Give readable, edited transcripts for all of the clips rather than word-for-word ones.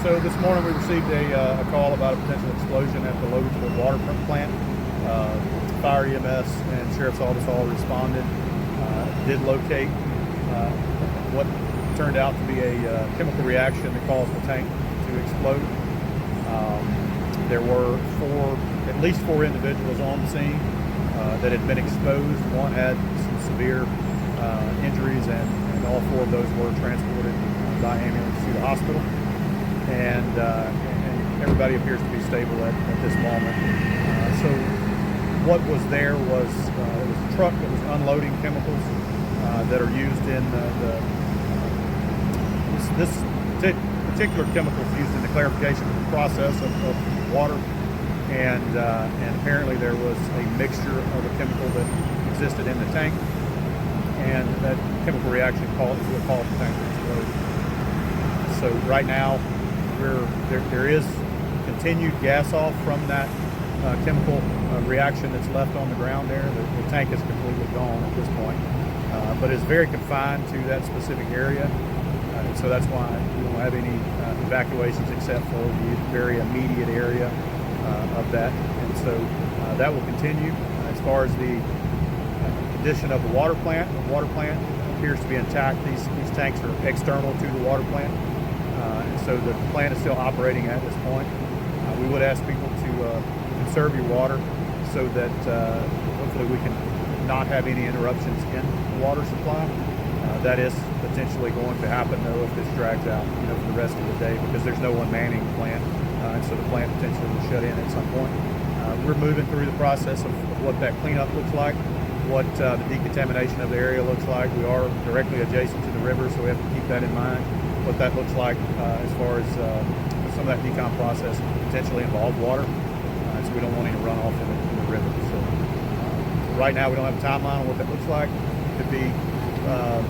So this morning we received a call about a potential explosion at the Logansport water plant. Fire EMS and Sheriff's Office all responded, did locate what turned out to be a chemical reaction that caused the tank to explode. There were at least four individuals on the scene that had been exposed. One had some severe injuries, and all four of those were transported by ambulance to the hospital. And everybody appears to be stable at this moment. So what was there was a truck that was unloading chemicals that are used in this particular chemicals used in the clarification process of water, and apparently there was a mixture of a chemical that existed in the tank, and that chemical reaction caused the tank to explode. So right now there is continued gas off from that chemical reaction that's left on the ground there. The tank is completely gone at this point, but it's very confined to that specific area. And so that's why we don't have any evacuations except for the very immediate area of that. And so that will continue. As far as the condition of the water plant appears to be intact. These tanks are external to the water plant. And so the plant is still operating at this point. We would ask people to conserve your water so that hopefully we can not have any interruptions in the water supply. That is potentially going to happen though if this drags out, for the rest of the day, because there's no one manning the plant, and so the plant potentially will shut in at some point. We're moving through the process of what that cleanup looks like, what the decontamination of the area looks like. We are directly adjacent to the river, so we have to keep that in mind. What that looks like as far as some of that decon process potentially involve water, so we don't want any runoff in the river. So right now we don't have a timeline on what that looks like. It could be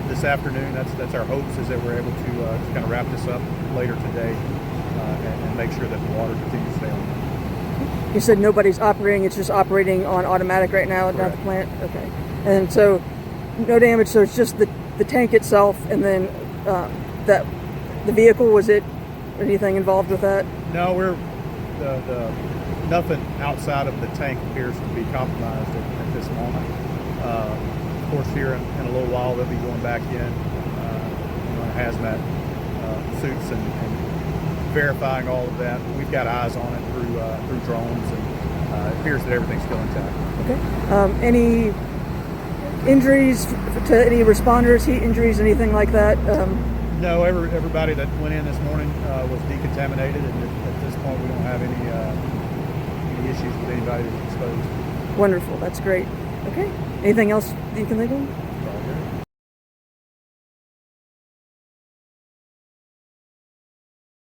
this afternoon. That's our hopes, is that we're able to kind of wrap this up later today and make sure that the water continues to stay on. You said nobody's operating; it's just operating on automatic right now, not the plant. Okay, and so no damage. So it's just the tank itself, and then the vehicle. Was it anything involved with that? No, nothing outside of the tank appears to be compromised at this moment. Of course, here in a little while they'll be going back in hazmat suits and verifying all of that. We've got eyes on it through drones, and it appears that everything's still intact. Okay. Any injuries to any responders? Heat injuries? Anything like that? No. Everybody that went in this morning was decontaminated, and at this point we don't have any issues with anybody that's exposed. Wonderful. That's great. Okay. Anything else you can think of?